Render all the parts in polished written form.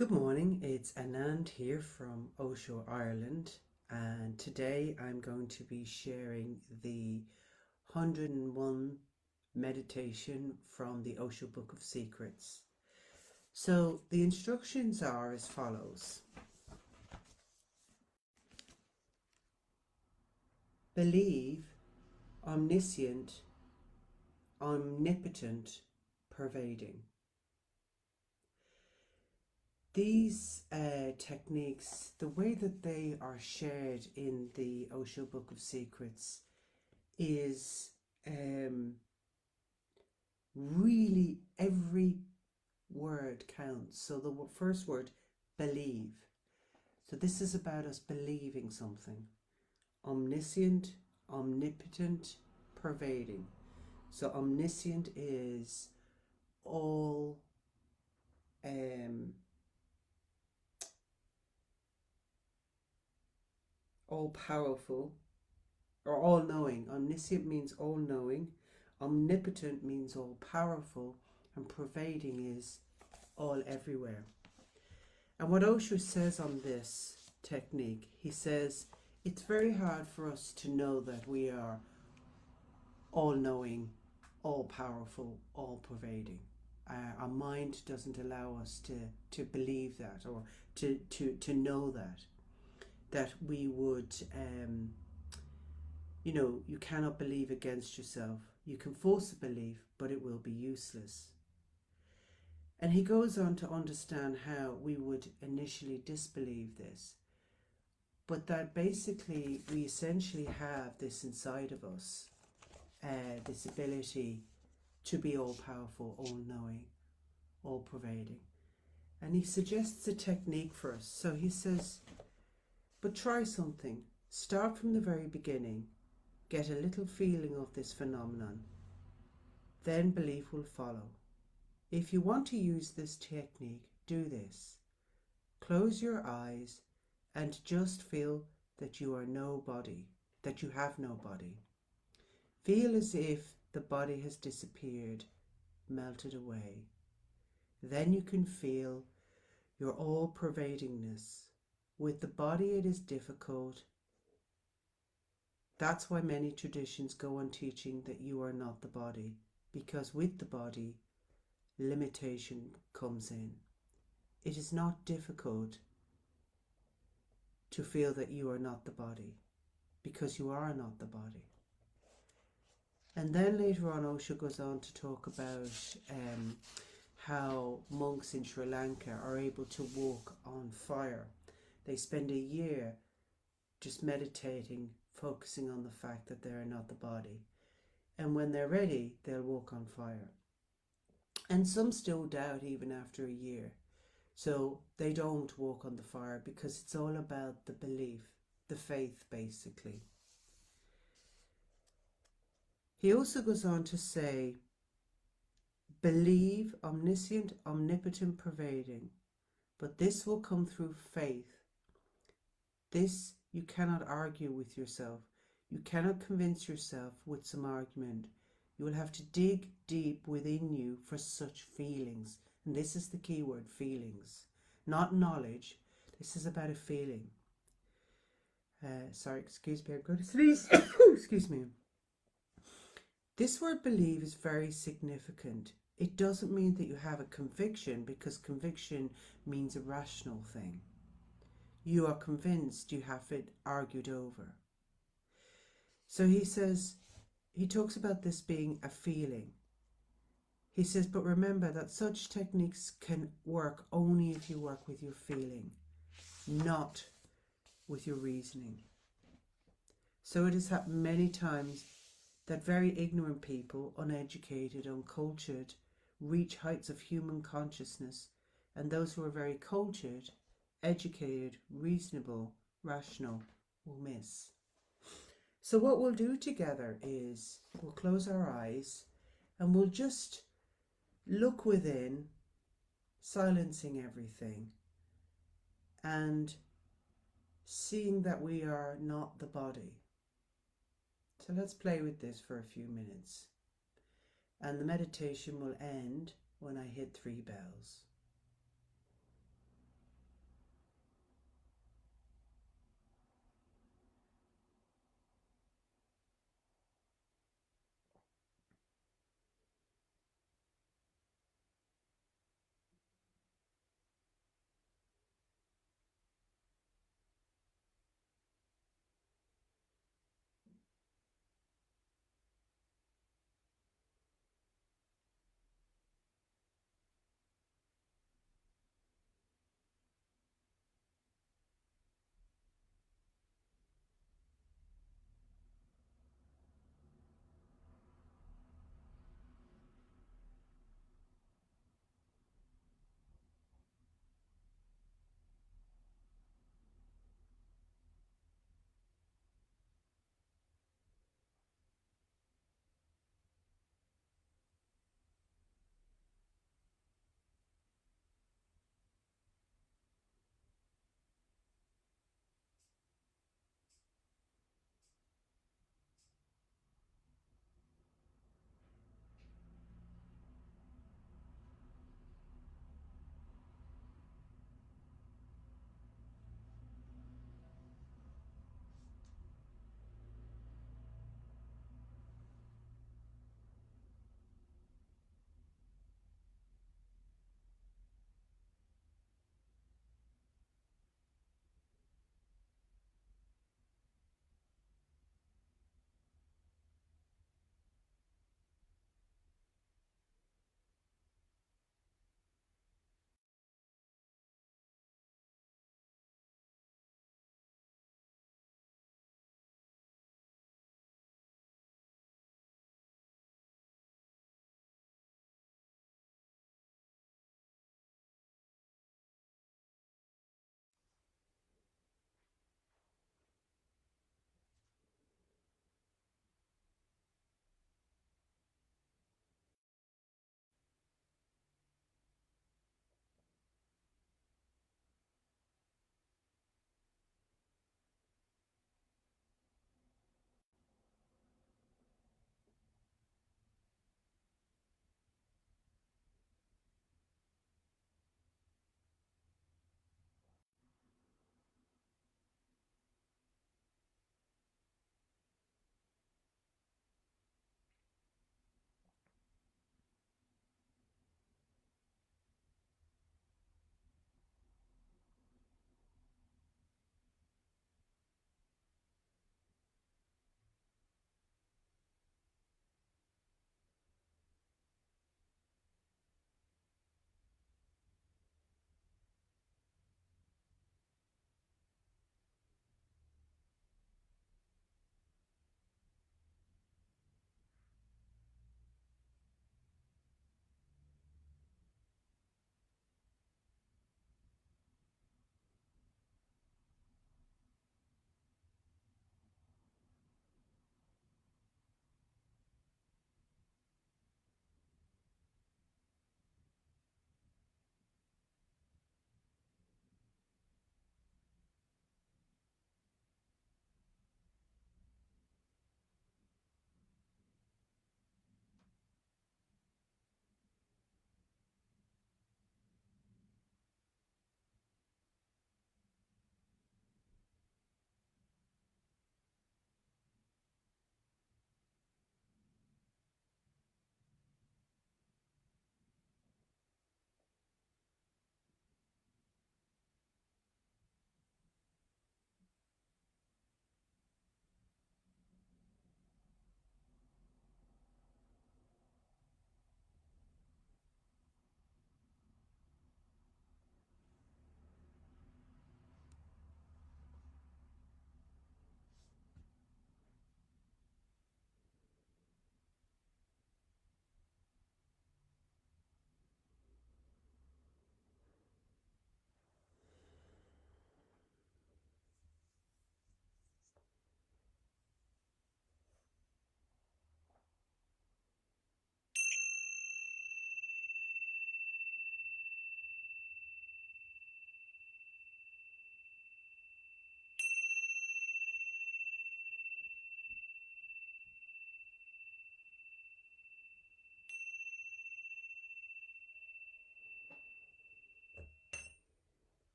Good morning, it's Anand here from Osho, Ireland, and today I'm going to be sharing the 101 meditation from the Osho Book of Secrets. So the instructions are as follows. Believe omniscient, omnipotent, pervading. These techniques, the way that they are shared in the Osho Book of Secrets is really every word counts. So the first word, believe. So this is about us believing something. Omniscient, omnipotent, pervading. So omniscient is all powerful or all knowing. Omniscient means all knowing. Omnipotent means all powerful, and pervading is all everywhere. And what Osho says on this technique, he says it's very hard for us to know that we are all knowing, all powerful, all pervading. Our mind doesn't allow us to believe that, or to know that we would you cannot believe against yourself. You can force a belief, but it will be useless. And he goes on to understand how we would initially disbelieve this, but that basically we essentially have this inside of us, this ability to be all powerful, all knowing, all pervading. And he suggests a technique for us. So he says, but try something. Start from the very beginning. Get a little feeling of this phenomenon. Then belief will follow. If you want to use this technique, do this. Close your eyes and just feel that you are nobody, that you have no body. Feel as if the body has disappeared, melted away. Then you can feel your all-pervadingness. With the body it is difficult. That's why many traditions go on teaching that you are not the body, because with the body, limitation comes in. It is not difficult to feel that you are not the body, because you are not the body. And then later on, Osho goes on to talk about how monks in Sri Lanka are able to walk on fire. They spend a year just meditating, focusing on the fact that they are not the body. And when they're ready, they'll walk on fire. And some still doubt even after a year. So they don't walk on the fire because it's all about the belief, the faith basically. He also goes on to say, believe omniscient, omnipotent, pervading, but this will come through faith. This you cannot argue with yourself. You cannot convince yourself with some argument. You will have to dig deep within you for such feelings. And this is the key word, feelings. Not knowledge. This is about a feeling. Sorry, excuse me, I'm going to sneeze. Excuse me. This word believe is very significant. It doesn't mean that you have a conviction, because conviction means a rational thing. You are convinced, you have it argued over. So he says, he talks about this being a feeling. He says, but remember that such techniques can work only if you work with your feeling, not with your reasoning. So it has happened many times that very ignorant people, uneducated, uncultured, reach heights of human consciousness, and those who are very cultured, educated, reasonable, rational, will miss. So what we'll do together is we'll close our eyes and we'll just look within, silencing everything and seeing that we are not the body. So let's play with this for a few minutes. And the meditation will end when I hit 3 bells.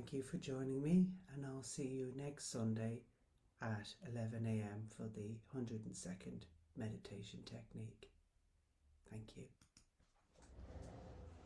Thank you for joining me, and I'll see you next Sunday at 11 a.m. for the 102nd meditation technique. Thank you.